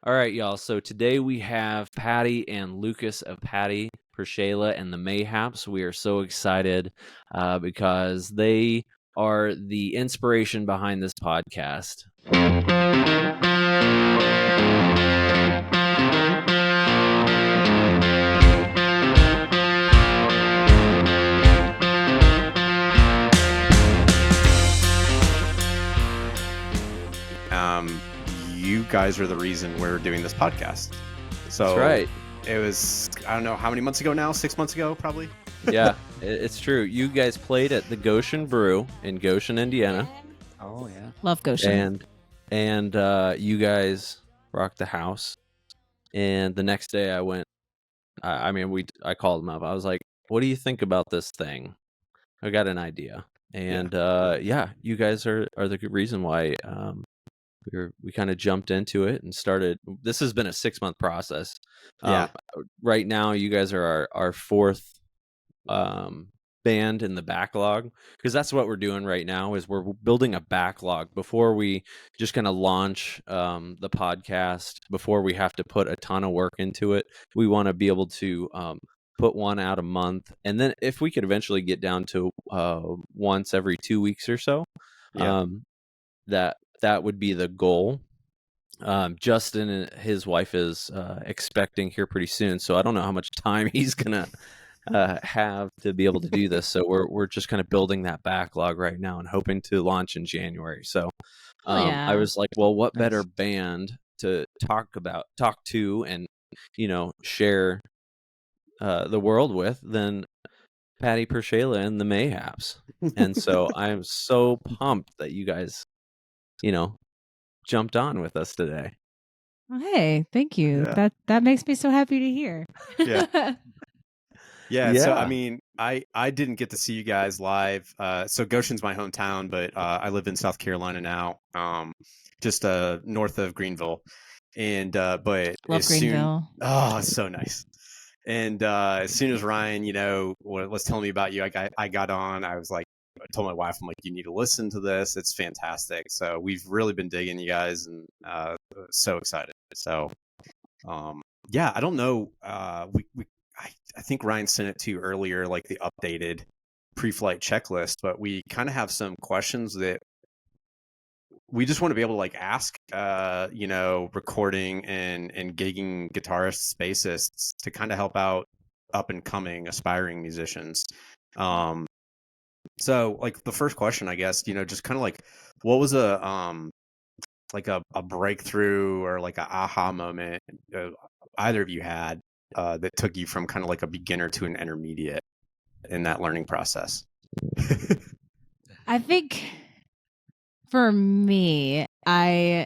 All right, y'all. So today we have Patty and Lucas of Patty, PerShayla, and the Mayhaps. We are so excited because they are the inspiration behind this podcast. You guys are the reason we're doing this podcast. So That's right. It was, I don't know how many months ago now, 6 months ago, probably. Yeah, it's true. You guys played at the Goshen Brew in Goshen, Indiana. Oh yeah, love Goshen. And you guys rocked the house. And the next day I went. I called them up. I was like, "What do you think about this thing? I got an idea." And you guys are the good reason why we kind of jumped into it and started. This has been a 6-month process. Right now, you guys are our fourth band in the backlog, because that's what we're doing right now is we're building a backlog before we just kind of launch the podcast, before we have to put a ton of work into it. We want to be able to put one out a month, and then if we could eventually get down to once every 2 weeks or so, that would be the goal. Justin and his wife is expecting here pretty soon, so I don't know how much time he's gonna have to be able to do this. So we're just kind of building that backlog right now and hoping to launch in January. So I was like, well, what better band to talk to and share the world with than Patty, PerShayla, and the Mayhaps. And so I'm so pumped that you guys jumped on with us today. Hey, thank you. That makes me so happy to hear. Yeah. So I mean, I didn't get to see you guys live. So Goshen's my hometown, but I live in South Carolina now, just north of Greenville. And but love Greenville. It's so nice. And as soon as Ryan, was telling me about you, I got on. I was like, I told my wife, I'm like, you need to listen to this. It's fantastic. So we've really been digging you guys, and so excited. So I don't know. I think Ryan sent it to you earlier, like the updated pre-flight checklist, but we kind of have some questions that we just want to be able to like ask, recording and gigging guitarists, bassists to kind of help out up and coming aspiring musicians. So like the first question, I guess, just kind of like, what was a breakthrough or like an aha moment either of you had that took you from kind of like a beginner to an intermediate in that learning process? I think for me, I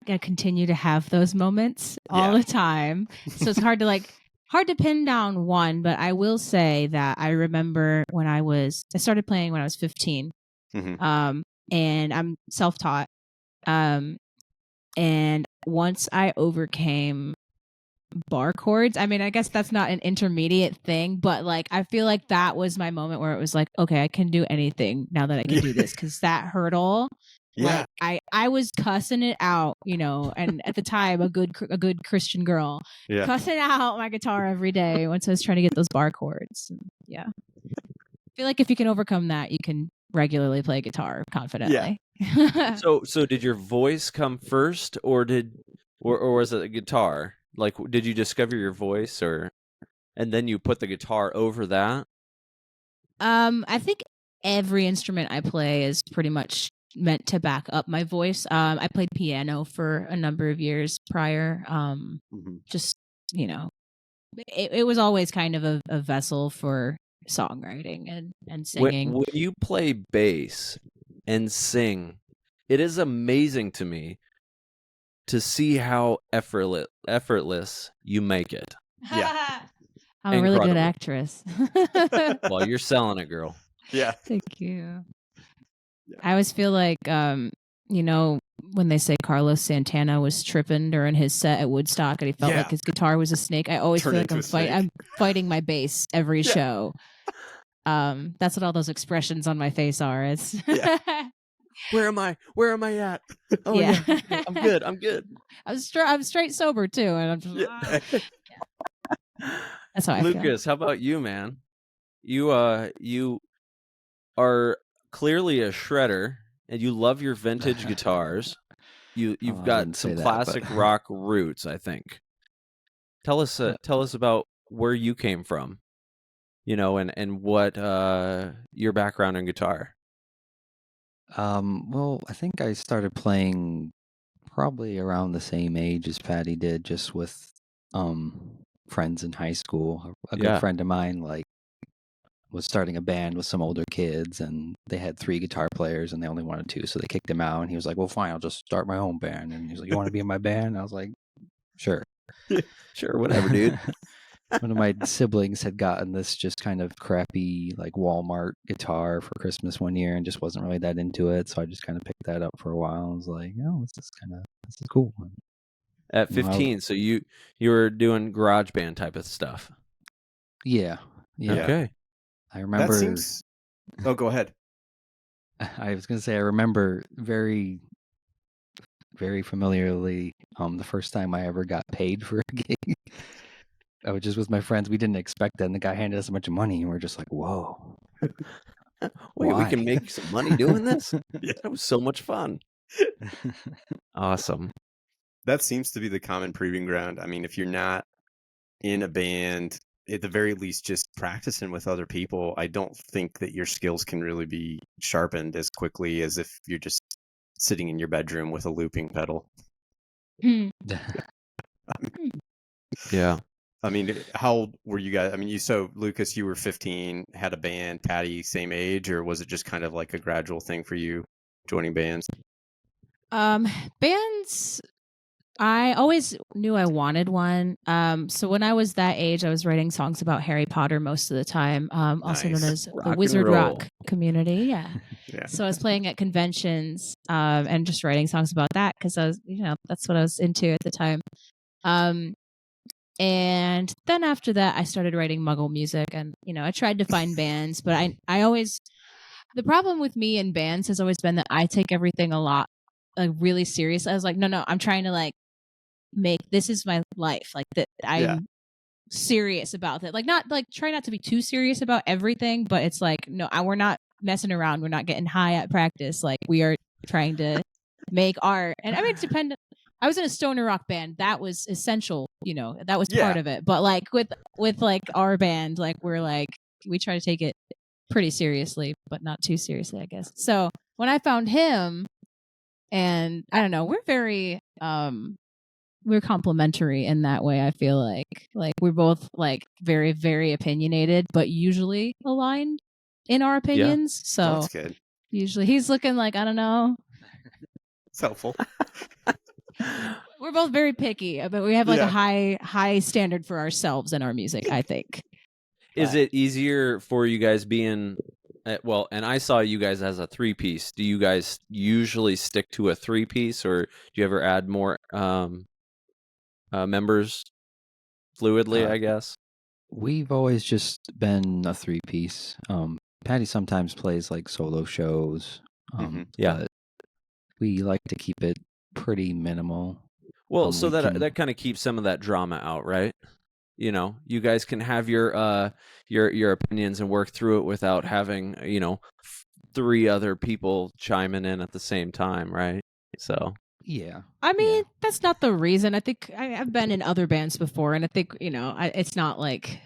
continue to have those moments all the time. So it's hard to pin down one, but I will say that I remember when I started playing when I was 15. Mm-hmm. And I'm self-taught. And once I overcame bar chords, I mean, I guess that's not an intermediate thing, but like I feel like that was my moment where it was like, okay, I can do anything now that I can do this, because that hurdle, like I was cussing it out, and at the time a good Christian girl, cussing out my guitar every day once I was trying to get those bar chords. I feel like if you can overcome that, you can regularly play guitar confidently. So did your voice come first, or was it a guitar? Like, did you discover your voice, and then you put the guitar over that? I think every instrument I play is pretty much meant to back up my voice. I played piano for a number of years prior. Just, it was always kind of a vessel for songwriting and singing. When you play bass and sing, it is amazing to me to see how effortless you make it. Yeah. I'm a really good actress. Well, you're selling it, girl. Yeah. Thank you. I always feel like, when they say Carlos Santana was tripping during his set at Woodstock and he felt like his guitar was a snake, I always feel like I'm fighting my bass every show. That's what all those expressions on my face are. Where am I? Where am I at? Oh Yeah. yeah, I'm good. I'm good. I'm straight sober too, and I'm just that's how I feel. Lucas, how about you, man? You are clearly a shredder, and you love your vintage guitars. You've I got wouldn't some say that, classic but- rock roots, I think. Tell us about where you came from, and what your background in guitar. Well, I think I started playing probably around the same age as Patty did, just with friends in high school. A good Yeah. friend of mine was starting a band with some older kids, and they had 3 guitar players, and they only wanted 2, so they kicked him out. And he was like, "Well, fine, I'll just start my own band." And he's like, "You want to be in my band?" And I was like, "Sure." Sure, whatever, dude. One of my siblings had gotten this just kind of crappy like Walmart guitar for Christmas one year and just wasn't really that into it. So I just kind of picked that up for a while. I was like, oh, this is cool. At You know, 15, so you were doing garage band type of stuff. Yeah. Okay. I remember. That seems. Oh, go ahead. I was going to say, I remember very, very familiarly the first time I ever got paid for a gig. I was just with my friends. We didn't expect that. And the guy handed us a bunch of money, and we're just like, whoa. Wait, Why? we can make some money doing this? That was so much fun. Awesome. That seems to be the common proving ground. I mean, if you're not in a band, at the very least, just practicing with other people, I don't think that your skills can really be sharpened as quickly as if you're just sitting in your bedroom with a looping pedal. Yeah. I mean, how old were you guys? I mean, Lucas, you were 15, had a band. Patty, same age, or was it just kind of like a gradual thing for you joining bands? Bands, I always knew I wanted one. So when I was that age, I was writing songs about Harry Potter most of the time, also known Nice. as Rock the and Wizard roll. Rock community. Yeah. Yeah. So I was playing at conventions and just writing songs about that because I was, that's what I was into at the time. And then after that, I started writing Muggle music, and I tried to find bands, but I always, the problem with me in bands has always been that I take everything a lot like really serious. I was like, no, I'm trying to like make this is my life, like that I'm serious about it. Like not like try not to be too serious about everything, but it's like no, we're not messing around. We're not getting high at practice. Like we are trying to make art. And I mean, it's dependent. I was in a stoner rock band. That was essential, that was part of it. But like with like our band, like we try to take it pretty seriously, but not too seriously, I guess. So when I found him, and I don't know, we're very we're complementary in that way. I feel like we're both like very, very opinionated, but usually aligned in our opinions. So that's good. Usually he's looking like, I don't know. It's helpful. We're both very picky, but we have like a high standard for ourselves in our music, I think. Is it easier for you guys being and I saw you guys as a 3-piece. Do you guys usually stick to a 3-piece, or do you ever add more members fluidly, I guess? We've always just been a 3-piece. Patty sometimes plays like solo shows. But we like to keep it pretty minimal. Well, so that kind of keeps some of that drama out, right? You guys can have your opinions and work through it without having 3 other people chiming in at the same time, right? So yeah, I mean that's not the reason. I think I've been in other bands before, and I think it's not like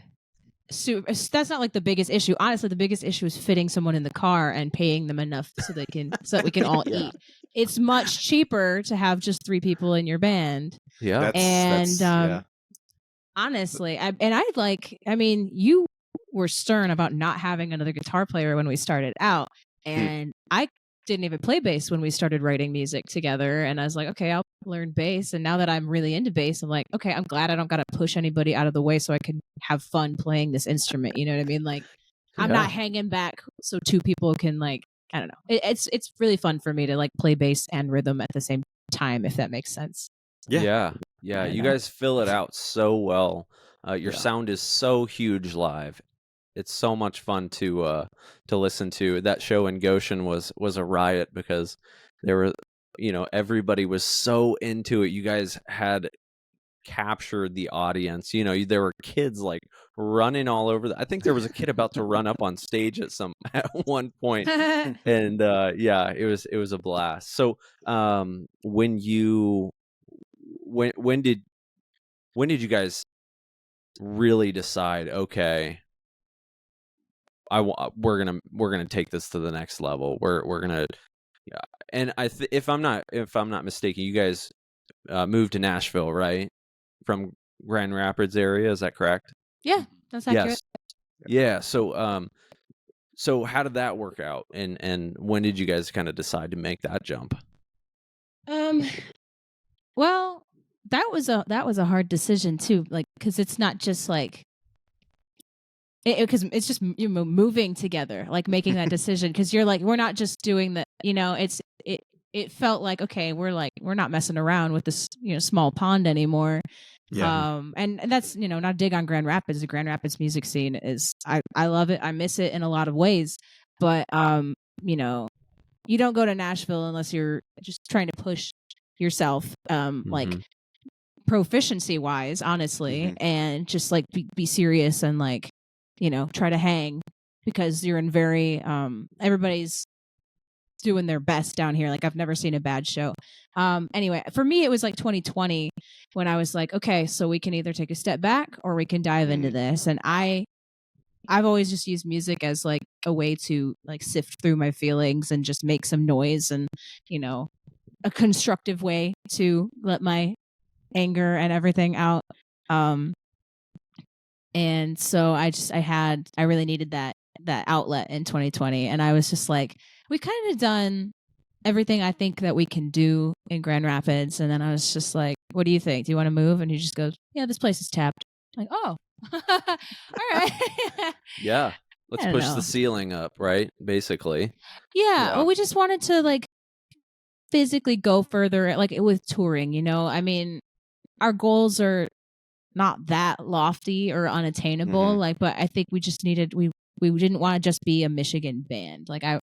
that's not like the biggest issue. Honestly, the biggest issue is fitting someone in the car and paying them enough so that we can all eat. It's much cheaper to have just 3 people in your band. Yeah, honestly, you were stern about not having another guitar player when we started out, and I didn't even play bass when we started writing music together, and I was like, okay, I'll learn bass. And now that I'm really into bass, I'm like, okay, I'm glad I don't gotta push anybody out of the way so I can have fun playing this instrument. You know what I mean? Like I'm not hanging back so 2 people can like, I don't know. It's really fun for me to like play bass and rhythm at the same time, if that makes sense. Yeah. You guys fill it out so well. Your sound is so huge live. it's so much fun to listen to. That show in Goshen was a riot because there were, everybody was so into it. You guys had captured the audience. There were kids like running all over. I think there was a kid about to run up on stage at one point, and yeah, it was a blast. So, when did you guys really decide? Okay, we're gonna take this to the next level. We're gonna, yeah. And if I'm not mistaken, you guys moved to Nashville, right? From Grand Rapids area, is that correct? Yeah, that's accurate. Yes. Yeah. So how did that work out? And when did you guys kind of decide to make that jump? Well, that was a hard decision too, like, because it's not just like because it's just moving together, like making that decision, because you're like, we're not just doing the, it felt like, okay, we're not messing around with this small pond anymore. Yeah. And that's not dig on Grand Rapids. The Grand Rapids music scene is, I love it. I miss it in a lot of ways, but you don't go to Nashville unless you're just trying to push yourself, like proficiency wise, honestly, and just like be serious and like try to hang, because you're in very everybody's doing their best down here. Like, I've never seen a bad show. Anyway, for me, it was like 2020 when I was like, okay, so we can either take a step back or we can dive into this. And I've always just used music as like a way to like sift through my feelings and just make some noise, and a constructive way to let my anger and everything out. And so I really needed that outlet in 2020. And I was just like, we kind of done everything I think that we can do in Grand Rapids. And then I was just like, what do you think? Do you want to move? And he just goes, yeah, this place is tapped. I'm like, oh, all right. Yeah. Let's push the ceiling up, right? Basically. Yeah. Well, we just wanted to like physically go further, like with touring, I mean, our goals are not that lofty or unattainable, like, but I think we just needed, we didn't want to just be a Michigan band. Like, I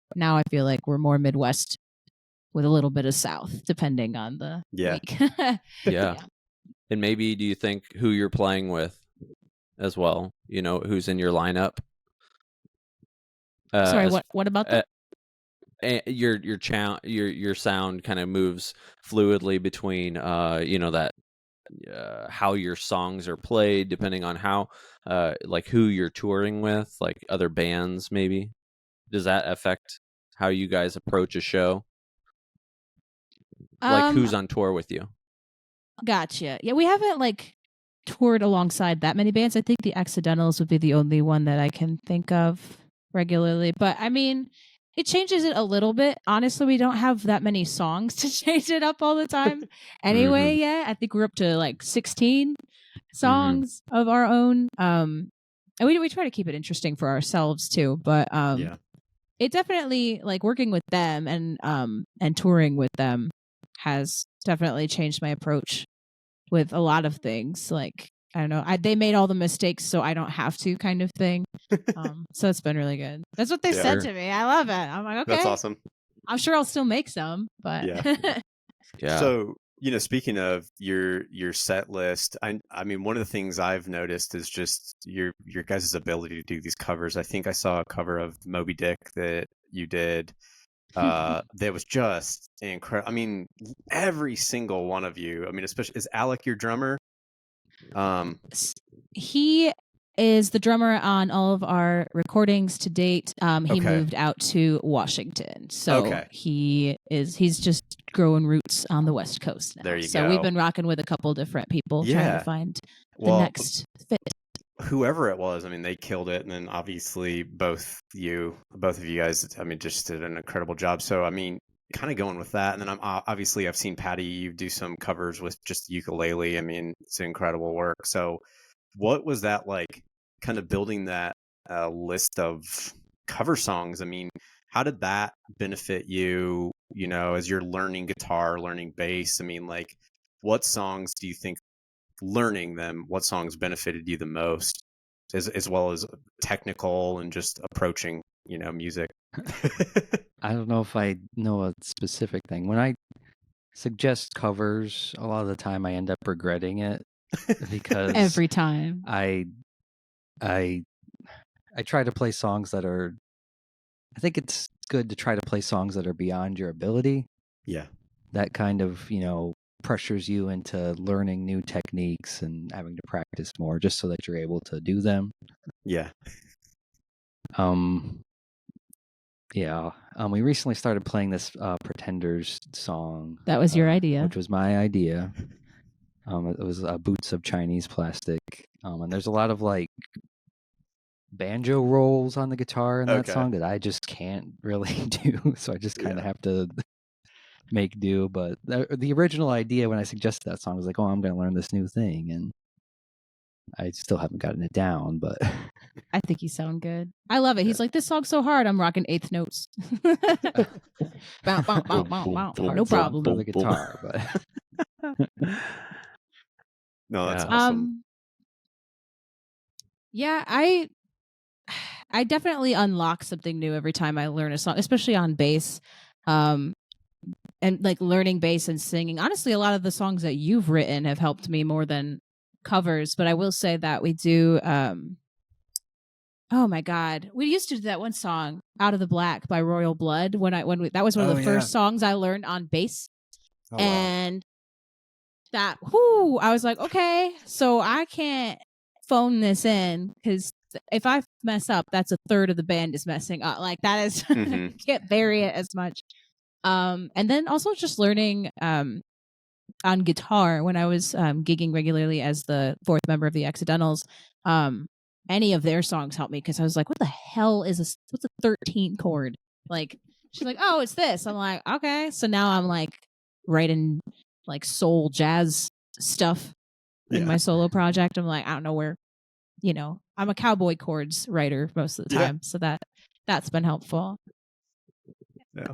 feel like we're more Midwest with a little bit of South, depending on the week. Yeah. And maybe, do you think who you're playing with as well? Who's in your lineup? Sorry, what about that? Your sound kind of moves fluidly between that how your songs are played, depending on how like who you're touring with, like other bands. Maybe does that affect how you guys approach a show? Like, who's on tour with you? Gotcha. Yeah, we haven't like toured alongside that many bands. I think the Accidentals would be the only one that I can think of regularly, but I mean, it changes it a little bit. Honestly, we don't have that many songs to change it up all the time anyway. Yeah, I think we're up to like 16 songs of our own. And we try to keep it interesting for ourselves too, but it definitely, like, working with them and touring with them has definitely changed my approach with a lot of things. Like, I don't know, they made all the mistakes so I don't have to, kind of thing. So it's been really good. That's what they said to me. I love it. I'm like, okay, that's awesome. I'm sure I'll still make some, but yeah. So, speaking of your set list, I mean, one of the things I've noticed is just your guys' ability to do these covers. I think I saw a cover of Moby Dick that you did. That was just incredible. I mean, every single one of you. I mean, especially, is Alec your drummer? He is the drummer on all of our recordings to date. He moved out to Washington, so he's just growing roots on the West Coast now. There you go. So we've been rocking with a couple different people trying to find the next fit. Whoever it was, I mean, they killed it, and then obviously both of you guys, I mean, just did an incredible job. So I mean, kind of going with that, and then I've seen Patty, you do some covers with just ukulele. I mean, it's incredible work. So what was that like, kind of building that list of cover songs? I mean, how did that benefit you, as you're learning guitar, learning bass? I mean, like, what songs do you think, learning them, what songs benefited you the most? as well as technical and just approaching, music. I don't know if I know a specific thing. When I suggest covers, a lot of the time I end up regretting it because Every time. I try to play songs that are. I think it's good to try to play songs that are beyond your ability. Yeah. That kind of, pressures you into learning new techniques and having to practice more just so that you're able to do them. Yeah. Yeah. We recently started playing this Pretenders song. That was your idea. Which was my idea. It was Boots of Chinese Plastic. And there's a lot of like banjo rolls on the guitar in that song that I just can't really do. So I just kind of have to make do. But the original idea when I suggested that song was like, oh, I'm going to learn this new thing. And I still haven't gotten it down, but I think you sound good. I love it. He's like, this song's so hard. I'm rocking eighth notes. Bow, bow, bow, bow, bow. No problem. For the guitar, but no, that's awesome. Yeah, I definitely unlock something new every time I learn a song, especially on bass. And like learning bass and singing. Honestly, a lot of the songs that you've written have helped me more than covers, but I will say that we do oh my god, we used to do that one song Out of the Black by Royal Blood that was one of the first songs I learned on bass. And that I was like, okay, so I can't phone this in because if I mess up, that's a third of the band is messing up. Like that is can't vary it as much. And then also just learning on guitar when I was gigging regularly as the fourth member of the Accidentals. Any of their songs helped me because I was like, what the hell is this? What's a 13th chord? Like, she's like, oh, it's this. I'm like, okay. So now I'm like writing like soul jazz stuff in my solo project. I'm like, I don't know where, I'm a cowboy chords writer most of the time. So that's been helpful. Yeah.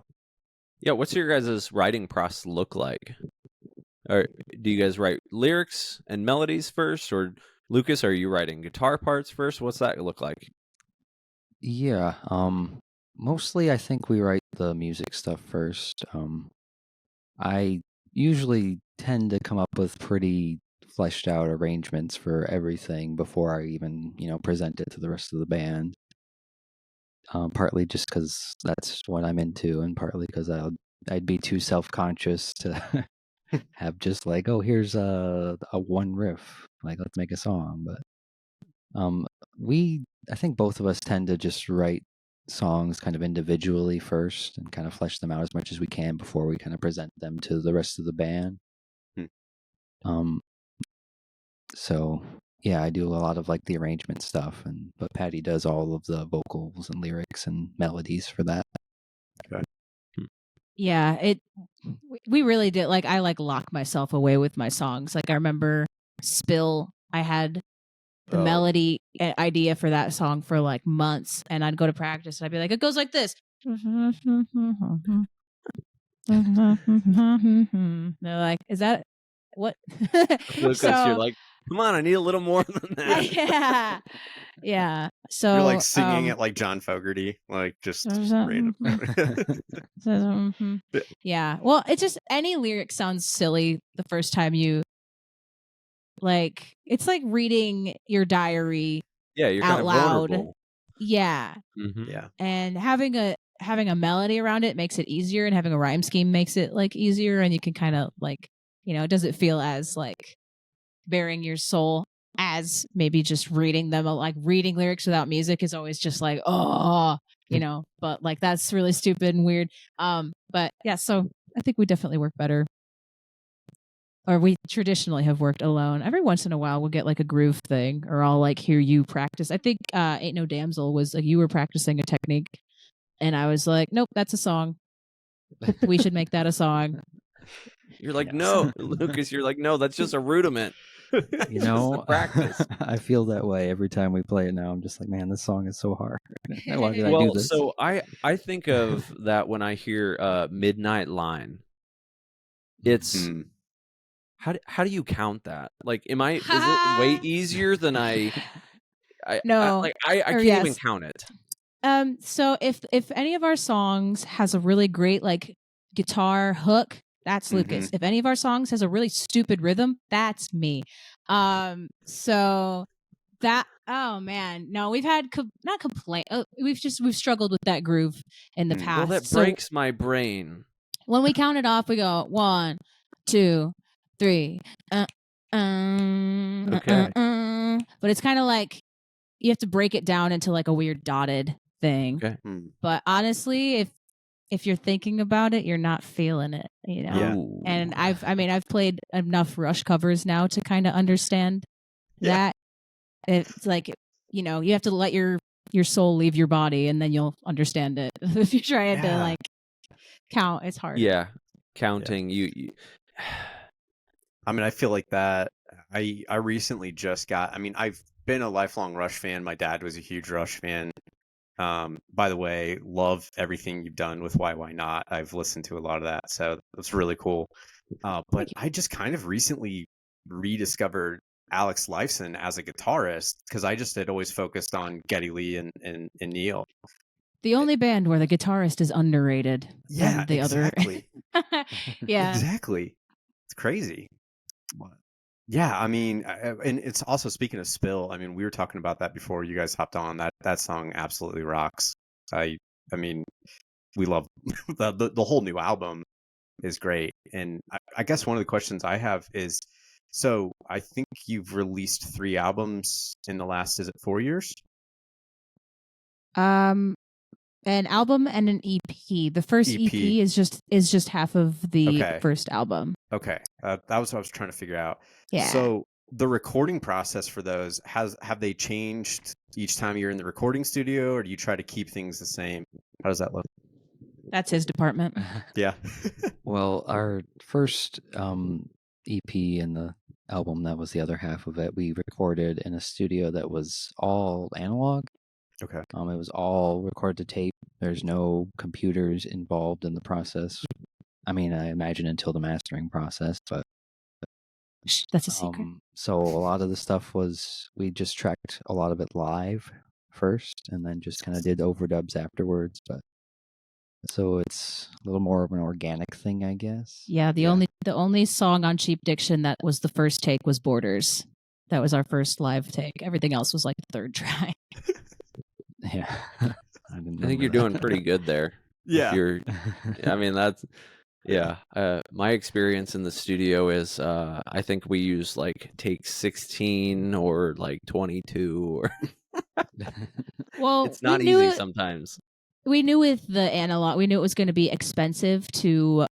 Yeah. What's your guys' writing process look like? Or do you guys write lyrics and melodies first, or Lucas, are you writing guitar parts first? What's that look like? Yeah, mostly I think we write the music stuff first. I usually tend to come up with pretty fleshed out arrangements for everything before I even, present it to the rest of the band. Partly just because that's what I'm into, and partly because I'd be too self-conscious to have just like, oh, here's a one riff, like let's make a song. But I think both of us tend to just write songs kind of individually first and kind of flesh them out as much as we can before we kind of present them to the rest of the band. So yeah, I do a lot of like the arrangement stuff, but Patty does all of the vocals and lyrics and melodies for that. Okay. Yeah, we really did. Like, I like lock myself away with my songs. Like, I remember Spill, I had the melody idea for that song for like months, and I'd go to practice and I'd be like, it goes like this. They're like, is that what? Lucas, you're like, come on, I need a little more than that. Yeah. So you're like singing it like John Fogerty, like just random. Yeah. Well, it's just any lyric sounds silly the first time you like. It's like reading your diary. Yeah, you're out kind of loud. vulnerable. Yeah. Yeah. And having a melody around it makes it easier, and having a rhyme scheme makes it like easier, and you can kind of like, it doesn't feel as like bearing your soul as maybe just reading them. Like reading lyrics without music is always just like, but like that's really stupid and weird. But yeah, so I think we definitely work better, or we traditionally have worked alone. Every once in a while we'll get like a groove thing, or I'll like hear you practice. I think Ain't No Damsel was like you were practicing a technique and I was like, nope, that's a song. We should make that a song. You're like, no, Lucas, you're like, no, that's just a rudiment. Practice. I feel that way every time we play it now. I'm just like, man, this song is so hard. Why did I do this? So I think of that when I hear Midnight Line. It's how do you count that? Like, is it way easier than I No, I or can't even yes. count it. So if any of our songs has a really great like guitar hook, that's Lucas. If any of our songs has a really stupid rhythm, that's me. So that, oh man, no, we've had not complaint. We've struggled with that groove in the past. Well, that So breaks my brain. when we count it off, we go 1, 2, 3. Okay. But it's kind of like you have to break it down into like a weird dotted thing. Okay. But honestly, if you're thinking about it, you're not feeling it, you know. Yeah. Ooh. And I've played enough Rush covers now to kind of understand that. It's like, you know, you have to let your soul leave your body, and then you'll understand it. If you try to like count, it's hard. Yeah, counting. You I mean, I feel like that. I recently just got. I mean, I've been a lifelong Rush fan. My dad was a huge Rush fan. By the way, love everything you've done with Why Not. I've listened to a lot of that, so that's really cool. But I just kind of recently rediscovered Alex Lifeson as a guitarist because I just had always focused on Geddy Lee and Neil. The only band where the guitarist is underrated. Yeah, than the exactly. other. Yeah. Exactly. It's crazy. Yeah, I mean, and it's also, speaking of Spill, I mean, we were talking about that before you guys hopped on. That song absolutely rocks. I mean, we love the whole new album is great. And I guess one of the questions I have is, so I think you've released 3 albums in the last, is it 4 years? An album and an EP. The first EP is just half of the first album. Okay, that was what I was trying to figure out. Yeah. So the recording process for those have they changed each time you're in the recording studio, or do you try to keep things the same? How does that look? That's his department. Yeah. Well, our first EP and the album, that was the other half of it, we recorded in a studio that was all analog. Okay. It was all recorded to tape. There's no computers involved in the process. I mean, I imagine until the mastering process, but that's a secret. So a lot of the stuff was, we just tracked a lot of it live first, and then just kind of did overdubs afterwards. But so it's a little more of an organic thing, I guess. Yeah, the only song on Cheap Diction that was the first take was Borders. That was our first live take. Everything else was like the third try. Yeah. I think you're doing pretty good there. Yeah. I mean, that's, yeah. My experience in the studio is, I think we use like take 16 or like 22 or well, it's not easy sometimes. We knew with the analog, we knew it was going to be expensive to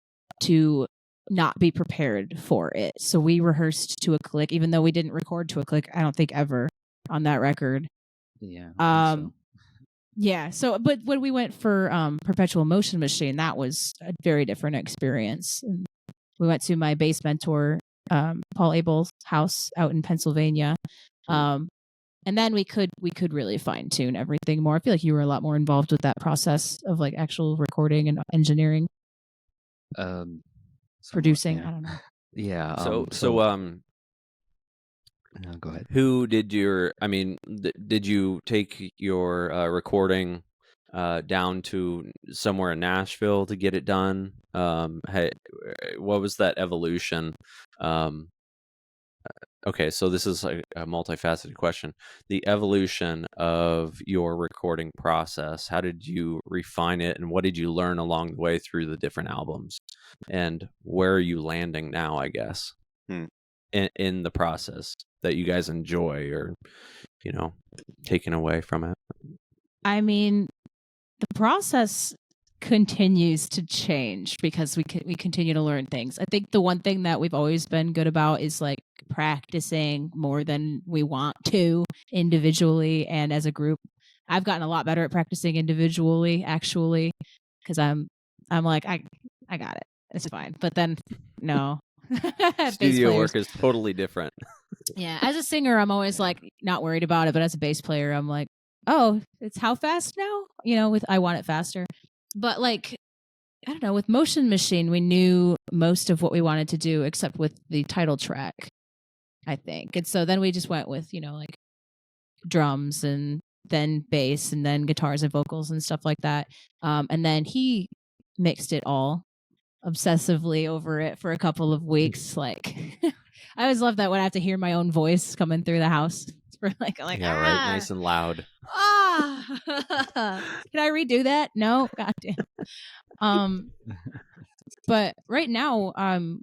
not be prepared for it. So we rehearsed to a click, even though we didn't record to a click, I don't think ever on that record. Yeah. Yeah. So, but when we went for Perpetual Motion Machine, that was a very different experience. And we went to my bass mentor, Paul Abel's house out in Pennsylvania. And then we could really fine tune everything more. I feel like you were a lot more involved with that process of like actual recording and engineering, producing. Yeah. I don't know. Yeah. No, go ahead. Who did your? I mean, did you take your recording down to somewhere in Nashville to get it done? What was that evolution? Okay, so this is a multifaceted question. The evolution of your recording process, how did you refine it, and what did you learn along the way through the different albums? And where are you landing now, I guess, in the process that you guys enjoy or, taking away from it? I mean, the process continues to change because we continue to learn things. I think the one thing that we've always been good about is like practicing more than we want to individually and as a group. I've gotten a lot better at practicing individually, actually, because I'm like I got it. It's fine. But then no. Studio work is totally different. Yeah, as a singer, I'm always like not worried about it, but as a bass player, I'm like, oh, it's how fast now? With I Want It Faster. But like, I don't know, with Motion Machine, we knew most of what we wanted to do except with the title track, I think. And so then we just went with, like drums and then bass and then guitars and vocals and stuff like that. And then he mixed it all obsessively over it for a couple of weeks. Like, I always love that when I have to hear my own voice coming through the house. For like, Yeah, right. Nice and loud. Can I redo that? No, goddamn. But right now,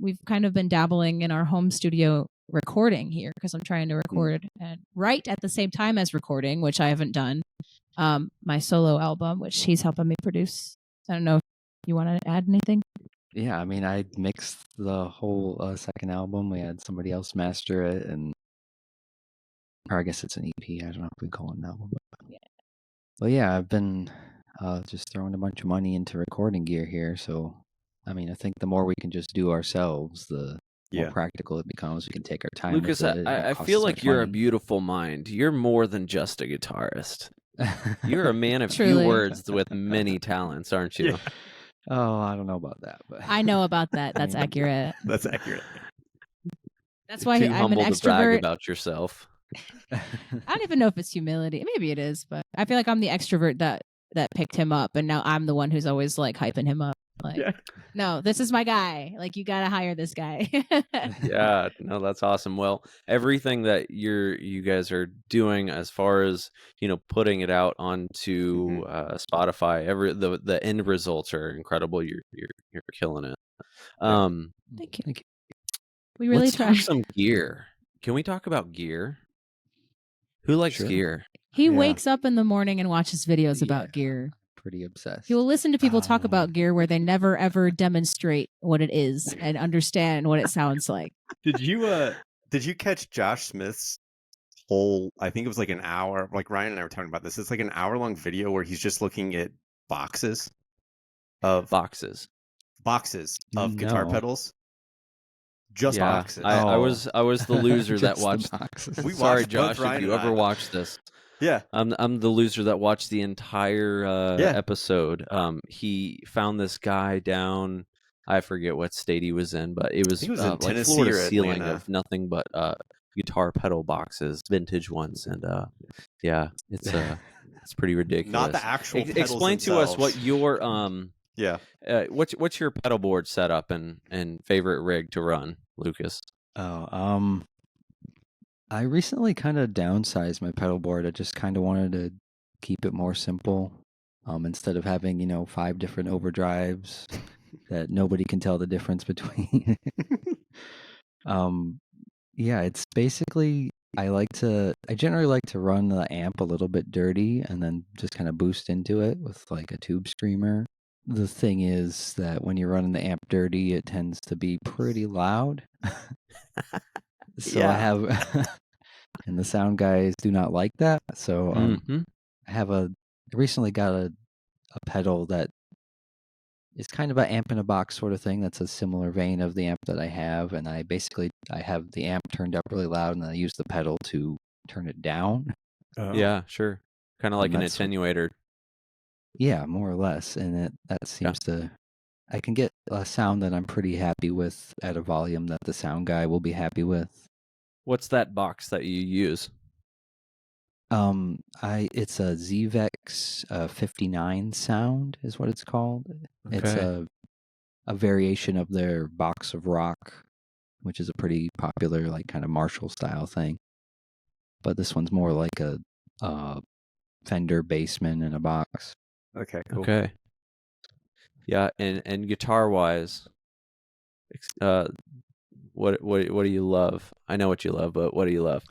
we've kind of been dabbling in our home studio recording here because I'm trying to record and write at the same time as recording, which I haven't done. My solo album, which he's helping me produce. I don't know if you want to add anything. Yeah, I mean, I mixed the whole second album. We had somebody else master it, or I guess it's an EP. I don't know if we call it an album. But yeah, I've been just throwing a bunch of money into recording gear here. So, I mean, I think the more we can just do ourselves, the more practical it becomes. We can take our time. Lucas, with it. I feel like you're a beautiful mind. You're more than just a guitarist. You're a man of few words with many talents, aren't you? Yeah. Oh, I don't know about that, but I know about that. That's accurate. That's accurate. That's why Too I'm humble an to brag extrovert. about yourself. I don't even know if it's humility. Maybe it is, but I feel like I'm the extrovert that picked him up, and now I'm the one who's always like hyping him up. Like, no, this is my guy. Like, you gotta hire this guy. Yeah, no, that's awesome. Well, everything that you guys are doing as far as, you know, putting it out onto Spotify, the end results are incredible. You're killing it. Thank you. We really let's try. talk some gear. Can we talk about gear? Who likes gear? He wakes up in the morning and watches videos about gear. Pretty obsessed. He will listen to people talk about gear where they never ever demonstrate what it is and understand what it sounds like. Did you catch Josh Smith's whole, I think it was like an hour, like Ryan and I were talking about this. It's like an hour-long video where he's just looking at boxes of guitar pedals. Just boxes. I was the loser that watched. Sorry, Josh, if you ever watched this. Yeah, I'm the loser that watched the entire episode. He found this guy down. I forget what state he was in, but it was in like Tennessee floor to or ceiling Atlanta. of nothing but guitar pedal boxes, vintage ones, and it's pretty ridiculous. Not the actual pedals Explain themselves. to us what your what's your pedal board setup and favorite rig to run, Lucas? I recently kind of downsized my pedal board. I just kind of wanted to keep it more simple. Instead of having, 5 different overdrives that nobody can tell the difference between. It's basically, I generally like to run the amp a little bit dirty and then just kind of boost into it with like a tube screamer. The thing is that when you're running the amp dirty, it tends to be pretty loud. So I have, and the sound guys do not like that. So I recently got a pedal that is kind of an amp in a box sort of thing. That's a similar vein of the amp that I have. And I have the amp turned up really loud and then I use the pedal to turn it down. Yeah, sure. Kind of like an attenuator. Yeah, more or less. And that seems to, I can get a sound that I'm pretty happy with at a volume that the sound guy will be happy with. What's that box that you use? It's a ZVEX 59 sound is what it's called. Okay. It's a variation of their Box of Rock, which is a pretty popular like kind of Marshall style thing. But this one's more like a Fender Bassman in a box. Okay, cool. Okay. Yeah, and guitar wise, what do you love? I know what you love, but what do you love?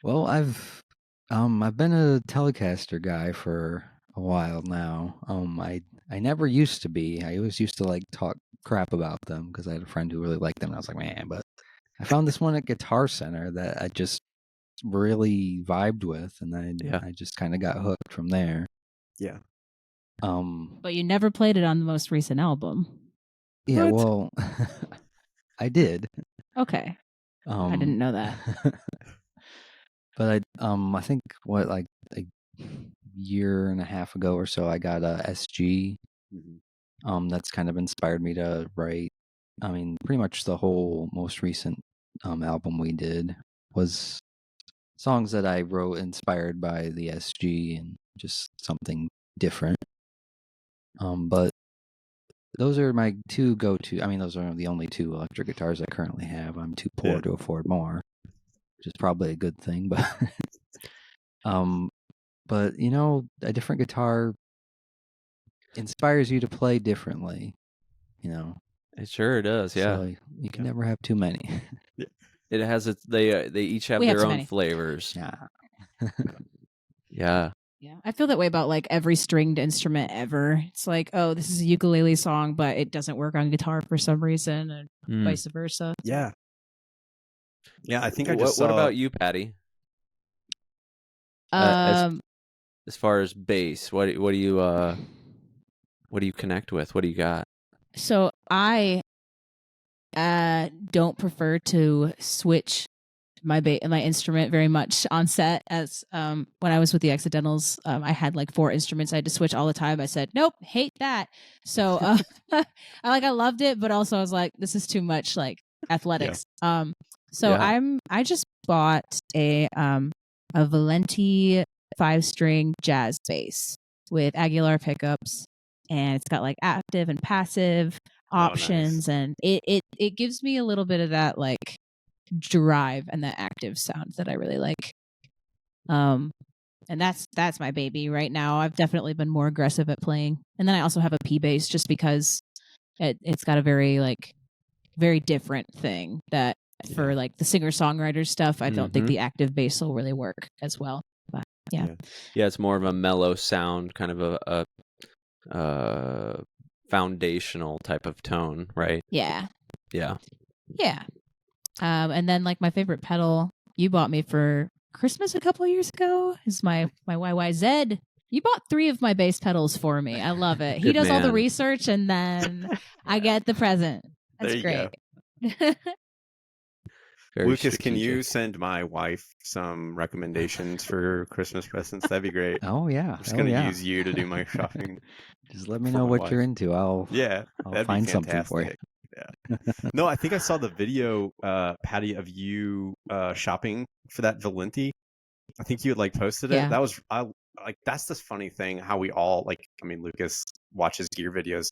Well, I've been a Telecaster guy for a while now. I never used to be. I always used to like talk crap about them because I had a friend who really liked them, and I was like, man. But I found this one at Guitar Center that I just really vibed with, and I just kind of got hooked from there. Yeah. But you never played it on the most recent album. Yeah, well, I did. Okay. I didn't know that. But I think like a year and a half ago or so, I got a SG. That's kind of inspired me to write. I mean, pretty much the whole most recent album we did was songs that I wrote inspired by the SG and just something different. But those are my two go-to. I mean, those are the only two electric guitars I currently have. I'm too poor to afford more, which is probably a good thing. But a different guitar inspires you to play differently. It sure does. Yeah. So you can never have too many. It has they each have We have their too own many. flavors. Yeah. Yeah. Yeah, I feel that way about like every stringed instrument ever. It's like, oh, this is a ukulele song, but it doesn't work on guitar for some reason, and vice versa. Yeah. Yeah, I think I What just saw... What about you, Patty? As far as bass, what do you connect with? What do you got? So I don't prefer to switch my instrument very much on set. As when I was with the Accidentals, I had like 4 instruments I had to switch all the time. I said, nope, hate that. So I loved it, but also I was like, this is too much like athletics. So I just bought a Valenti 5-string jazz bass with Aguilar pickups, and it's got like active and passive options, and it gives me a little bit of that like drive and that active sound that I really like. And that's my baby right now. I've definitely been more aggressive at playing, and then I also have a P bass just because it's got a very different thing that for like the singer-songwriter stuff, I don't think the active bass will really work as well. But yeah, it's more of a mellow sound, kind of a foundational type of tone, right? Yeah. Yeah. And then like my favorite pedal you bought me for Christmas a couple of years ago is my YYZ. You bought 3 of my bass pedals for me. I love it. He does all the research, and then I get the present. That's great. Lucas, can you send my wife some recommendations for Christmas presents? That'd be great. Oh yeah. I'm just gonna use you to do my shopping. Just let me know what you're into. I'll find something for you. Yeah. No, I think I saw the video, Patty, of you shopping for that Valenti. I think you had like posted it. Yeah. That was that's this funny thing how we all Lucas watches gear videos,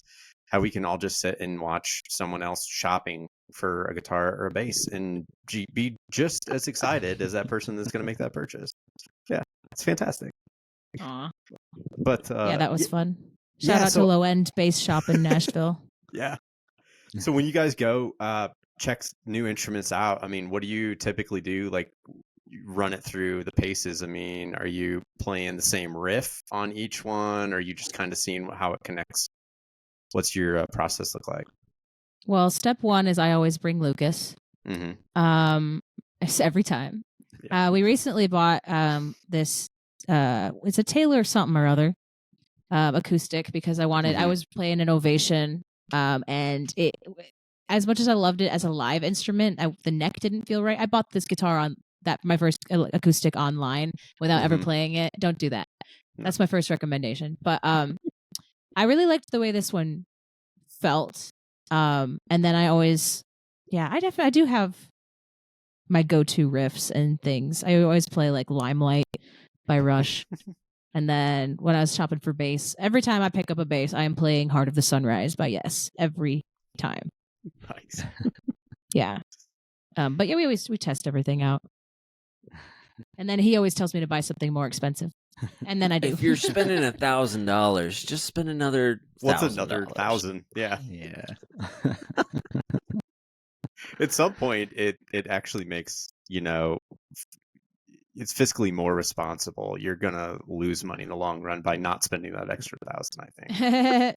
how we can all just sit and watch someone else shopping for a guitar or a bass and be just as excited as that person that's going to make that purchase. Yeah, it's fantastic. Aww. But that was fun. Shout out to Low End Bass Shop in Nashville. Yeah. So when you guys go check new instruments out, I mean, what do you typically do? Like, you run it through the paces. I mean, are you playing the same riff on each one, or are you just kind of seeing how it connects? What's your process look like? Well, step 1 is I always bring Lucas. It's every time. Yeah. We recently bought this. It's a Taylor something or other acoustic because I wanted. I was playing an Ovation, and it. As much as I loved it as a live instrument, the neck didn't feel right. I bought this guitar on my first acoustic online without ever playing it. Don't do that. That's my first recommendation. But I really liked the way this one felt. And then I always, I do have my go-to riffs and things. I always play like Limelight by Rush. And then when I was shopping for bass, every time I pick up a bass, I am playing Heart of the Sunrise by Yes. Every time. Nice. Yeah. But yeah, we test everything out. And then he always tells me to buy something more expensive. And then I do. If you're spending $1,000, just spend another $1,000. What's another 1,000? Yeah. At some point, it actually makes, it's fiscally more responsible. You're gonna lose money in the long run by not spending that extra 1,000, I think.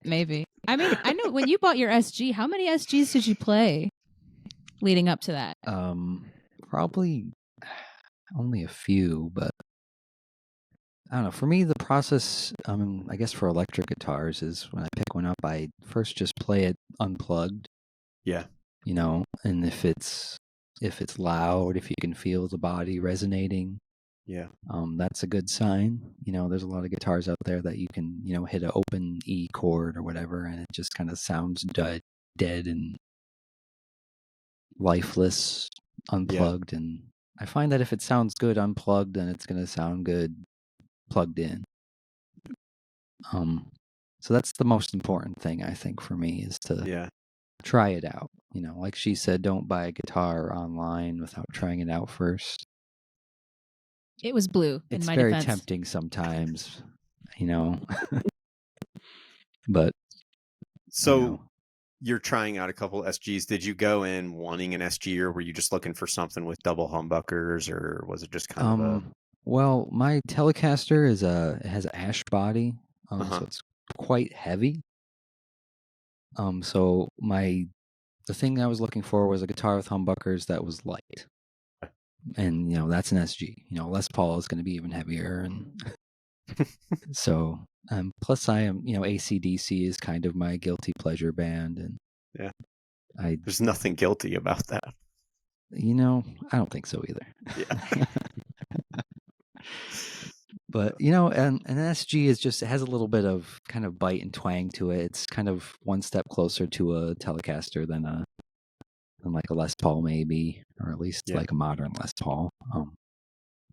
Maybe. I mean, I know when you bought your SG, how many SGs did you play leading up to that? Probably only a few, but I don't know. For me, the process, I guess for electric guitars is when I pick one up, I first just play it unplugged. Yeah. And if it's loud, if you can feel the body resonating, that's a good sign. There's a lot of guitars out there that you can, hit an open E chord or whatever, and it just kind of sounds dead and lifeless, unplugged, and I find that if it sounds good unplugged, then it's going to sound good plugged in. So that's the most important thing, I think, for me, is to try it out. Like she said, don't buy a guitar online without trying it out first. It was blue. It's in my very defense. tempting sometimes, but so you're trying out a couple SGs. Did you go in wanting an SG, or were you just looking for something with double humbuckers, or was it just kind of a... Well, my Telecaster it has an ash body, so it's quite heavy. So the thing I was looking for was a guitar with humbuckers that was light. And, that's an SG. Les Paul is going to be even heavier. And so, plus I am, AC/DC is kind of my guilty pleasure band. And there's nothing guilty about that. I don't think so either. Yeah. But, and an SG it has a little bit of kind of bite and twang to it. It's kind of one step closer to a Telecaster than like a Les Paul maybe, or at least like a modern Les Paul.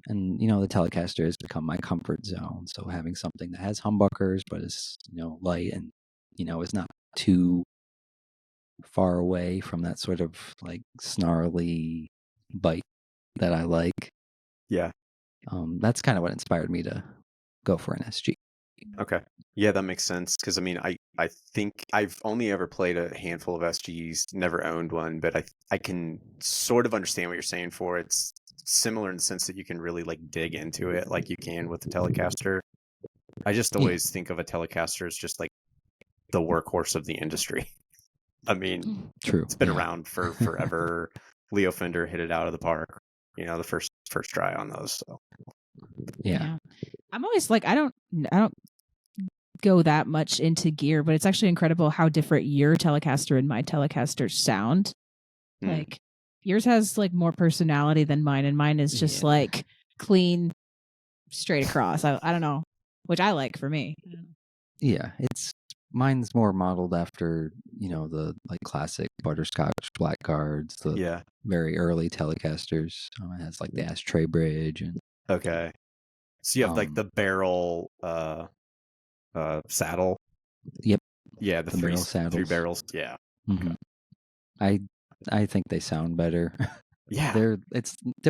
And the Telecaster has become my comfort zone. So having something that has humbuckers but is light and is not too far away from that sort of like snarly bite that I like. Yeah. That's kind of what inspired me to go for an SG. Okay. Yeah, that makes sense. Because I think I've only ever played a handful of SGs, never owned one, but I can sort of understand what you're saying for. It's similar in the sense that you can really like dig into it like you can with the Telecaster. I just always think of a Telecaster as just like the workhorse of the industry. I mean, true. It's been around for forever. Leo Fender hit it out of the park. The first try on those. So. Yeah. I'm always like, I don't go that much into gear, but it's actually incredible how different your Telecaster and my Telecaster sound. Like yours has like more personality than mine, and mine is just like clean, straight across. I don't know, which I like for me. Yeah, mine's more modeled after the like classic butterscotch blackguards, the very early Telecasters. It has like the ashtray bridge and okay. So you have like the barrel saddle. Yep. Yeah, the barrel saddles. 3 barrels. Yeah. Mm-hmm. Okay. I think they sound better. Yeah. They're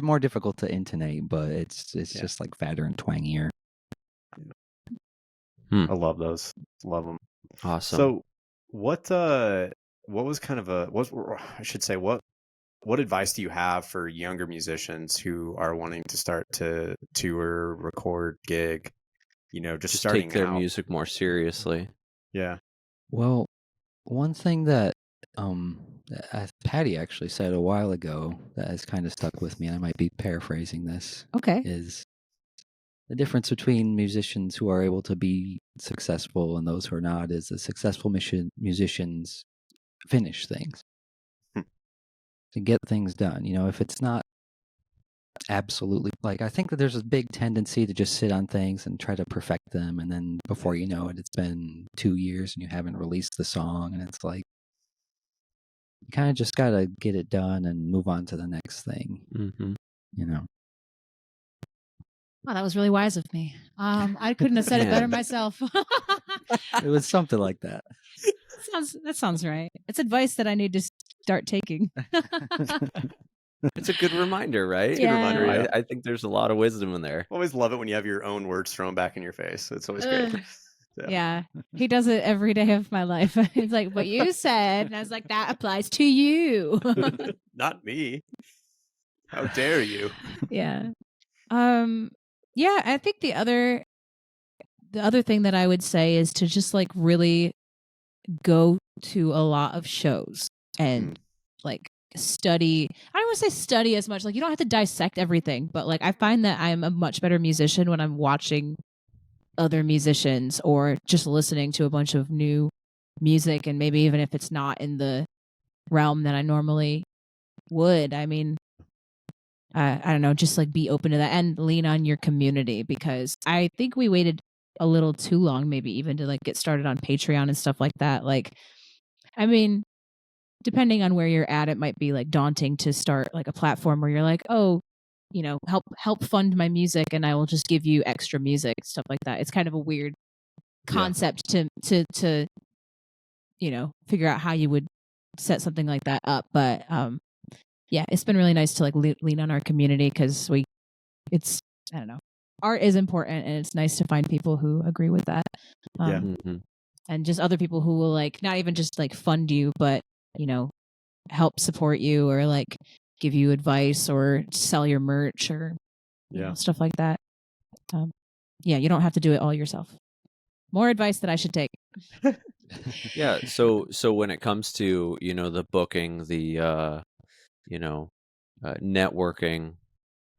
more difficult to intonate, but it's just like fatter and twangier. I love those. Love them. Awesome. So what was kind of what advice do you have for younger musicians who are wanting to start to tour, record, gig, just starting take their out? music more seriously? Yeah. Well, one thing that Patty actually said a while ago that has kind of stuck with me, and I might be paraphrasing this, is the difference between musicians who are able to be successful and those who are not is the successful musicians finish things. To get things done. If it's not absolutely, like, I think that there's a big tendency to just sit on things and try to perfect them, and then before you know it, it's been 2 years and you haven't released the song, and it's like you kind of just gotta get it done and move on to the next thing. Wow, that was really wise of me. I couldn't have said it better myself. It was something like that. That sounds right. It's advice that I need to start taking. It's a good reminder, right? Yeah. Good reminder, yeah. I think there's a lot of wisdom in there. Always love it when you have your own words thrown back in your face. It's always great. Yeah. He does it every day of my life. It's like, what you said. And I was like, that applies to you. Not me. How dare you? Yeah. Yeah, I think the other thing that I would say is to just like really go to a lot of shows and like study. I don't want to say study as much. Like you don't have to dissect everything, but like I find that I'm a much better musician when I'm watching other musicians or just listening to a bunch of new music, and maybe even if it's not in the realm that I normally would. I mean, I don't know, just like be open to that and lean on your community, because I think we waited a little too long, maybe even to like get started on Patreon and stuff like that. Like, I mean, depending on where you're at, it might be like daunting to start like a platform where you're like, oh, help fund my music, and I will just give you extra music, stuff like that. It's kind of a weird concept to figure out how you would set something like that up. But it's been really nice to like lean on our community, because it's, I don't know, art is important, and it's nice to find people who agree with that. And just other people who will like not even just like fund you, but help support you, or like give you advice, or sell your merch, or stuff like that. You don't have to do it all yourself. More advice that I should take. Yeah. So when it comes to the booking, the networking,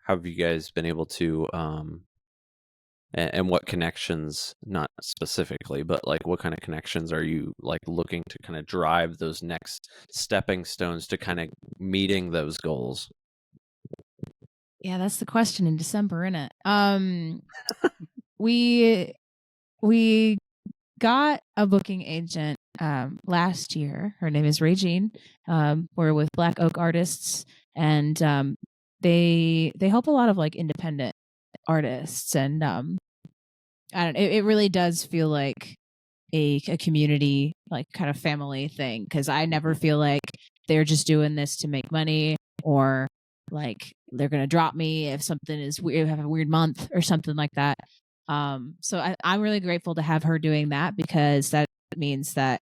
how have you guys been able to and what connections, not specifically, but like what kind of connections are you like looking to kind of drive those next stepping stones to kind of meeting those goals? Yeah, that's the question in December, isn't it? We got a booking agent last year. Her name is Regine. We're with Black Oak Artists, and they help a lot of like independent artists, and I don't. It really does feel like a community, like kind of family thing, because I never feel like they're just doing this to make money, or like they're gonna drop me if something is weird, have a weird month or something like that. So I'm really grateful to have her doing that, because that means that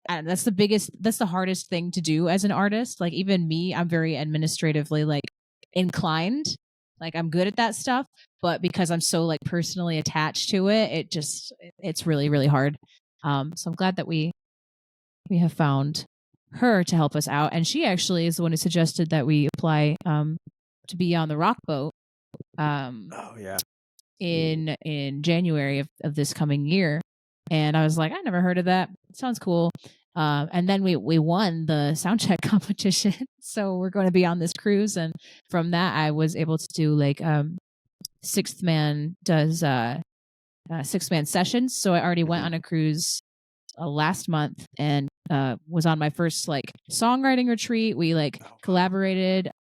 that's the hardest thing to do as an artist. Like even me, I'm very administratively like inclined. Like I'm good at that stuff, but because I'm so like personally attached to it, it's really, really hard. So I'm glad that we have found her to help us out. And she actually is the one who suggested that we apply to be on the rock boat. In January of this coming year. And I was like, I never heard of that. Sounds cool. And then we won the sound check competition. So we're going to be on this cruise. And from that, I was able to do like Sixth Man does Sixth Man sessions. So I already went on a cruise last month, and was on my first like songwriting retreat. We like collaborated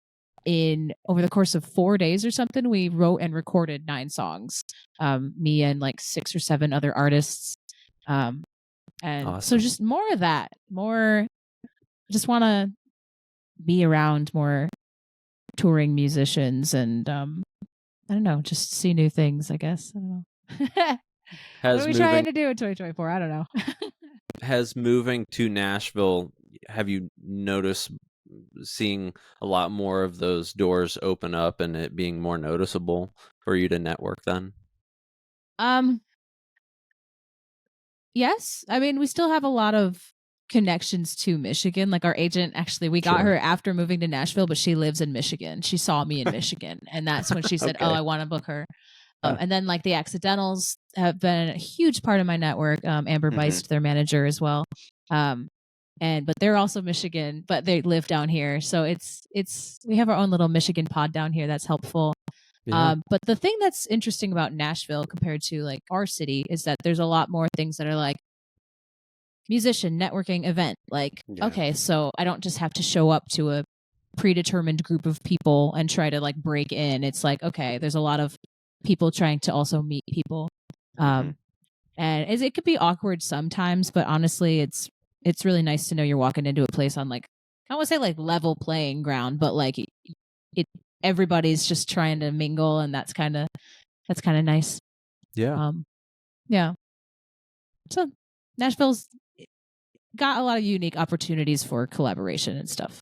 over the course of 4 days or something. We wrote and recorded 9 songs, me and like 6 or 7 other artists. And Awesome. So just more of that, just want to be around more touring musicians, and I don't know, just see new things, I guess. I don't know. What are we trying to do in 2024? I don't know. Has moving to Nashville, have you noticed seeing a lot more of those doors open up and it being more noticeable for you to network then? Yes. I mean, we still have a lot of connections to Michigan. Like our agent, actually, we got her after moving to Nashville, but she lives in Michigan. She saw me in Michigan, and that's when she said, "Oh, I want to book her." And then like the Accidentals have been a huge part of my network. Amber Beist, their manager as well. But they're also Michigan, but they live down here. So we have our own little Michigan pod down here that's helpful. Yeah. But the thing that's interesting about Nashville compared to like our city is that there's a lot more things that are like musician networking event. Like, okay, so I don't just have to show up to a predetermined group of people and try to like break in. It's like, okay, there's a lot of people trying to also meet people. And it could be awkward sometimes, but honestly, it's really nice to know you're walking into a place on like, I won't say like level playing ground, but like everybody's just trying to mingle, and that's kind of nice. Yeah. Yeah. So Nashville's got a lot of unique opportunities for collaboration and stuff.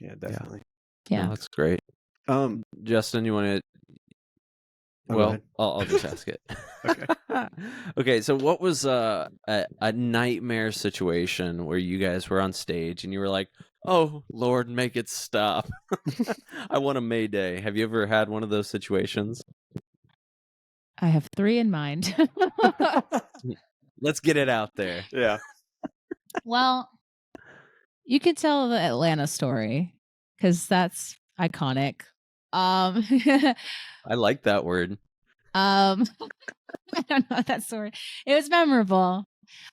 Yeah, definitely. Yeah. Oh, that's great. Justin, you want to? Well, I'll just ask it. Okay. Okay. So, what was a nightmare situation where you guys were on stage and you were like, "Oh Lord, make it stop! I want a Mayday." Have you ever had one of those situations? I have 3 in mind. Let's get it out there. Yeah. Well, you can tell the Atlanta story because that's iconic. I like that word. I don't know that story. It was memorable.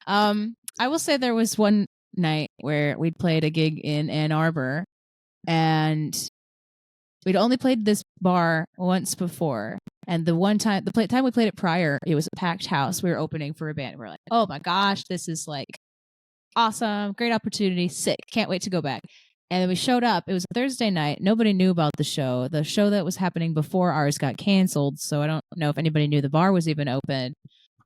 I will say there was one night where we'd played a gig in Ann Arbor, and we'd only played this bar once before. And the time we played it prior, it was a packed house. We were opening for a band. We're like, oh my gosh, this is like awesome, great opportunity, sick, can't wait to go back. And then we showed up. It was a Thursday night. Nobody knew about the show. The show that was happening before ours got canceled, so I don't know if anybody knew the bar was even open.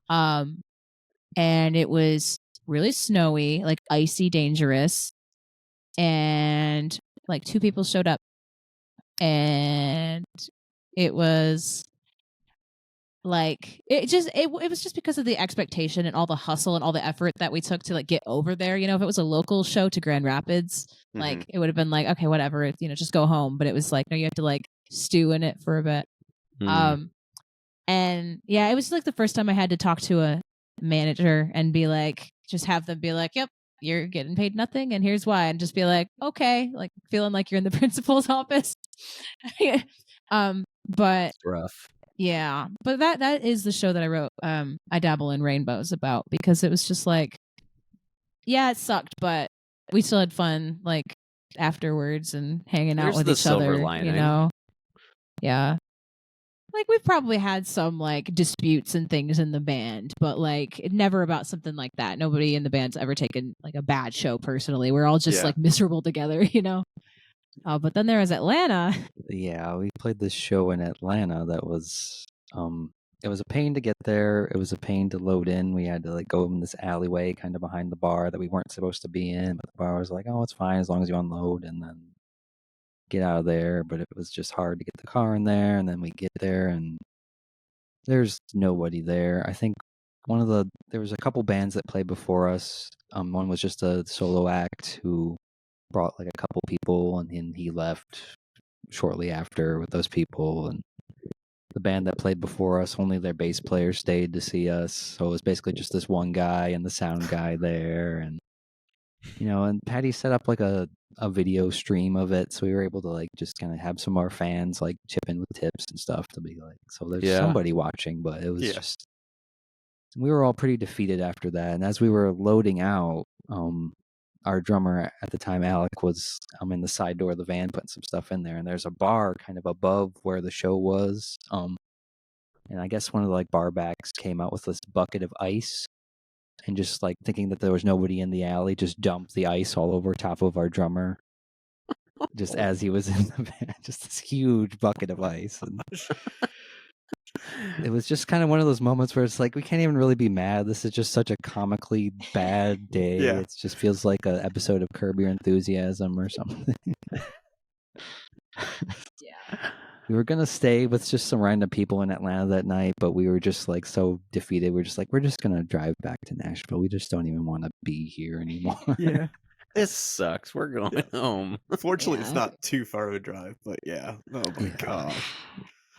And it was really snowy, like icy, dangerous. And like 2 people showed up. And it was like it was just because of the expectation and all the hustle and all the effort that we took to like get over there. You know, if it was a local show to Grand Rapids, like it would have been like, okay, whatever, you know, just go home. But it was like, no, you have to like stew in it for a bit. And yeah, it was like the first time I had to talk to a manager and be like, just have them be like, yep, you're getting paid nothing and here's why, and just be like, okay, like feeling like you're in the principal's office. But It's rough. yeah, but that is the show that I wrote I Dabble in Rainbows about, because it was just like, yeah, it sucked, but we still had fun like afterwards and hanging out There's with the each other, silver lining. you know. Yeah. Like we've probably had some like disputes and things in the band, but like never about something like that. Nobody in the band's ever taken like a bad show personally. We're all just like miserable together, you know. But then there was Atlanta. Yeah, we played this show in Atlanta that was it was a pain to get there. It was a pain to load in. We had to like go in this alleyway kind of behind the bar that we weren't supposed to be in, but the bar was like, "Oh, it's fine as long as you unload and then get out of there." But it was just hard to get the car in there, and then we get there and there's nobody there. I think there was a couple bands that played before us. One was just a solo act who brought like a couple people, and then he left shortly after with those people. And the band that played before us, only their bass player stayed to see us, so it was basically just this one guy and the sound guy there. And you know, and Patty set up like a video stream of it, so we were able to like just kind of have some of our fans like chip in with tips and stuff to be like, so there's somebody watching. But it was just, we were all pretty defeated after that. And as we were loading out, our drummer at the time, Alec, was in the side door of the van putting some stuff in there, and there's a bar kind of above where the show was. And I guess one of the like bar backs came out with this bucket of ice, and just like thinking that there was nobody in the alley, just dumped the ice all over top of our drummer, just as he was in the van, just this huge bucket of ice. And it was just kind of one of those moments where it's like, we can't even really be mad. This is just such a comically bad day. Yeah. It just feels like an episode of Curb Your Enthusiasm or something. Yeah. We were going to stay with just some random people in Atlanta that night, but we were just like so defeated. We're just like, we're just going to drive back to Nashville. We just don't even want to be here anymore. Yeah. This sucks. We're going home. Fortunately, it's not too far of a drive, but yeah. Oh my gosh.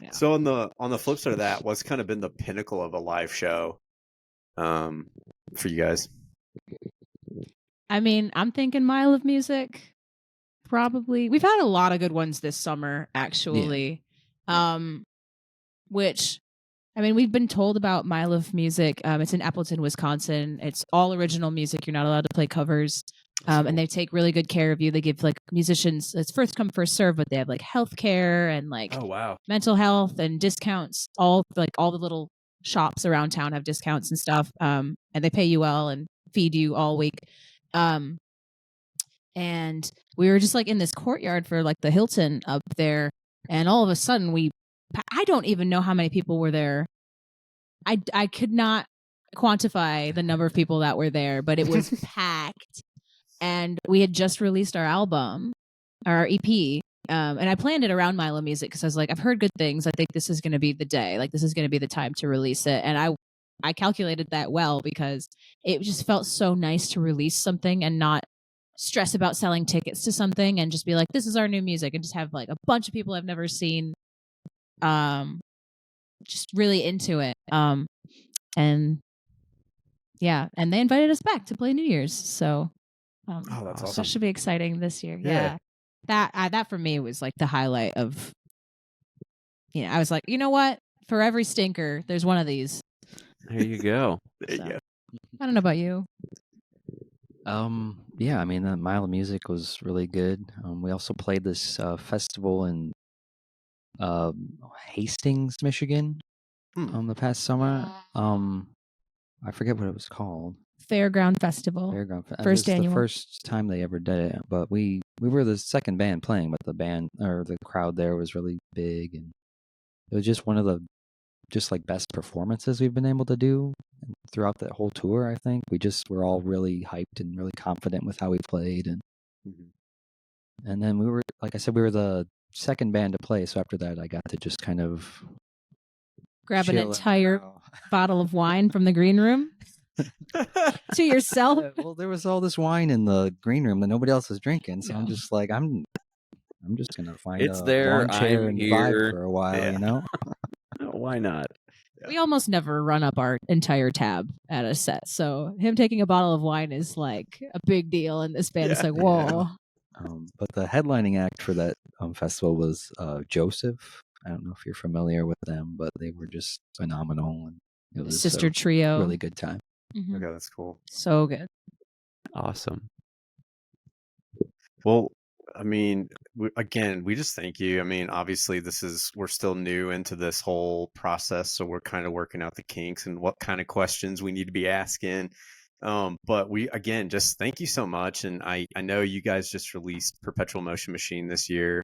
Yeah. So on the flip side of that, what's kind of been the pinnacle of a live show for you guys? I mean, I'm thinking Mile of Music. Probably. We've had a lot of good ones this summer, actually. Yeah. Which, I mean, we've been told about Mile of Music. It's in Appleton, Wisconsin. It's all original music. You're not allowed to play covers. And they take really good care of you. They give like musicians, it's first come, first serve, but they have like healthcare and like mental health and discounts. All the little shops around town have discounts and stuff. And they pay you well and feed you all week. And we were just like in this courtyard for like the Hilton up there. And all of a sudden I don't even know how many people were there. I could not quantify the number of people that were there, but it was packed. And we had just released our album, our EP. And I planned it around Milo Music because I was like, I've heard good things. I think this is going to be the day. Like, this is going to be the time to release it. And I calculated that well because it just felt so nice to release something and not stress about selling tickets to something and just be like, this is our new music, and just have like a bunch of people I've never seen just really into it. And yeah, and they invited us back to play New Year's. So that's awesome. That should be exciting this year. Yeah. That for me was like the highlight of, I was like, you know what? For every stinker, there's one of these. There you go. There you go. I don't know about you. Yeah, I mean, the Mile of Music was really good. We also played this festival in Hastings, Michigan, Hmm. the past summer. I forget what it was called. Fairground Festival. First It's annual. the first time they ever did it, but we were the second band playing, but the crowd there was really big, and it was just one of the best performances we've been able to do throughout that whole tour. I think we're all really hyped and really confident with how we played, and then we were, like I said, we were the second band to play. So after that, I got to just kind of Grab an chill entire bottle of wine from the green room to yourself. Well, there was all this wine in the green room that nobody else was drinking, so I'm No. just like, I'm just gonna find It's a there, lawn chair I'm and here. vibe for a while, Yeah. you know. Why not? We almost never run up our entire tab at a set, so him taking a bottle of wine is like a big deal in this band. It's like, whoa. But the headlining act for that festival was Joseph. I don't know if you're familiar with them, but they were just phenomenal, and it was Sister a Trio. really good time. Mhm. Okay, that's cool. So good. Awesome. Well, I mean, we just thank you. I mean, obviously, we're still new into this whole process, so we're kind of working out the kinks and what kind of questions we need to be asking. But we, again, just thank you so much. And I know you guys just released Perpetual Motion Machine this year.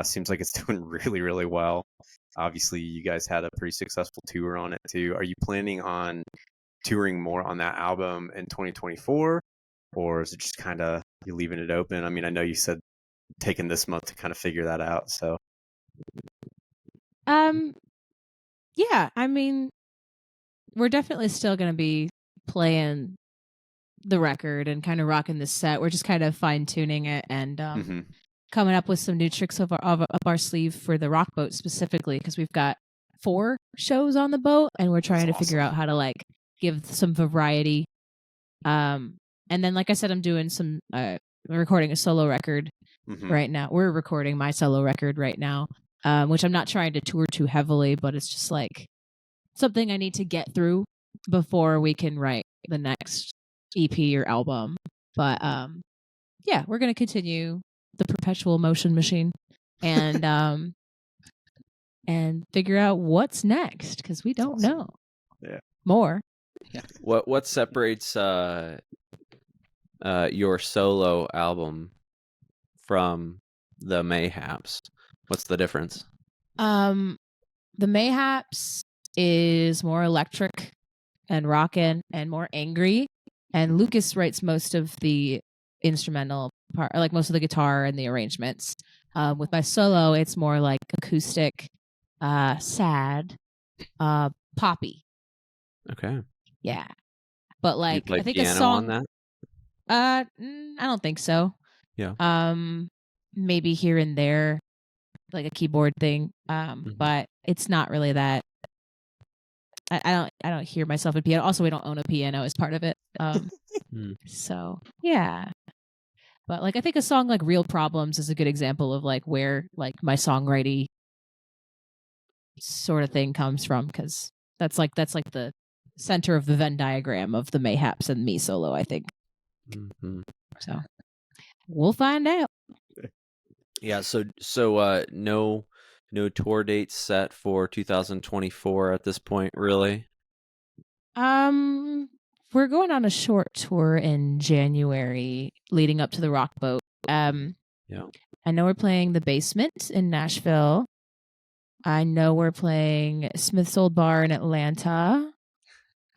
Seems like it's doing really, really well. Obviously, you guys had a pretty successful tour on it too. Are you planning on touring more on that album in 2024? Or is it just kind of you leaving it open? I mean, I know you said taking this month to kind of figure that out. So, Yeah, I mean, we're definitely still going to be playing the record and kind of rocking the set. We're just kind of fine tuning it and coming up with some new tricks up our sleeve for the rock boat specifically, because we've got 4 shows on the boat and we're trying to figure out how to like give some variety. And then, like I said, I'm doing some recording a solo record right now. We're recording my solo record right now, which I'm not trying to tour too heavily, but it's just like something I need to get through before we can write the next EP or album. But yeah, we're gonna continue the Perpetual Motion Machine and figure out what's next, because we don't know. Yeah. More. Yeah. What separates your solo album from the Mayhaps? What's the difference? The Mayhaps is more electric and rockin' and more angry, and Lucas writes most of the instrumental part, or like most of the guitar and the arrangements. With my solo, it's more like acoustic, sad, poppy. Okay. Yeah, but You like play I think piano a song. on that? I don't think so. Yeah. Maybe here and there, like a keyboard thing. But it's not really that. I don't hear myself in piano. Also, we don't own a piano as part of it. So yeah. But like I think a song like Real Problems is a good example of like where like my songwriting sort of thing comes from, because that's like the center of the Venn diagram of the Mayhaps and me solo, I think. So we'll find out. Yeah, so no tour dates set for 2024 at this point, really? We're going on a short tour in January leading up to the Rock Boat. Yeah. I know we're playing the Basement in Nashville. I know we're playing Smith's Old Bar in Atlanta.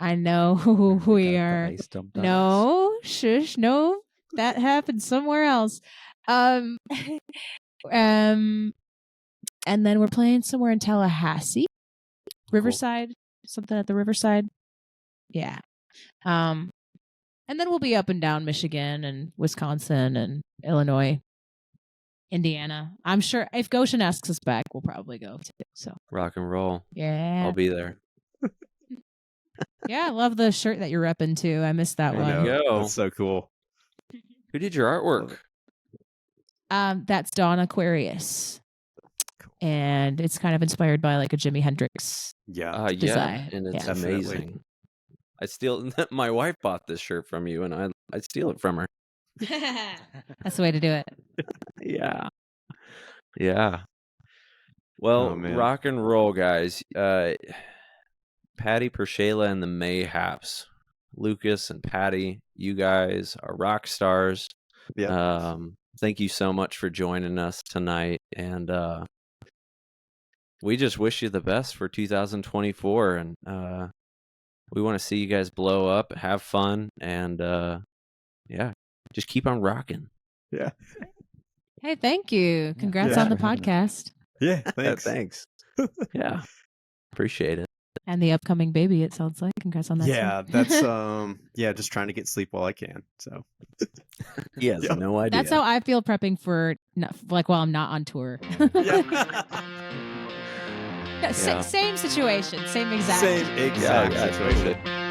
I know who we are. No, shush, no, that happened somewhere else. And then we're playing somewhere in Tallahassee, Riverside, something at the Riverside. Yeah. And then we'll be up and down Michigan and Wisconsin and Illinois, Indiana. I'm sure if Goshen asks us back, we'll probably go too. So Rock and roll. yeah, I'll be there. Yeah, I love the shirt that you're repping too. I missed that one. There you go. That's so cool. Who did your artwork? That's Dawn Aquarius. And it's kind of inspired by like a Jimi Hendrix design. Yeah, and it's Definitely. amazing. I steal. My wife bought this shirt from you, and I steal it from her. That's the way to do it. Yeah. Well, man. rock and roll, guys. Patty, PerShayla, and the Mayhaps. Lucas and Patty, you guys are rock stars. Yeah. Thank you so much for joining us tonight. And we just wish you the best for 2024. And we want to see you guys blow up, have fun, and yeah, just keep on rocking. Yeah. Hey, thank you. Congrats Yeah. on the For having us. podcast Yeah. Thanks. Thanks. Yeah, appreciate it. and the upcoming baby. It sounds like. Congrats on that. Yeah, too. that's just trying to get sleep while I can. So He has Yeah. no idea. That's how I feel prepping for like while I'm not on tour. yeah. Same situation, same exact. Same exact Yeah, situation. totally.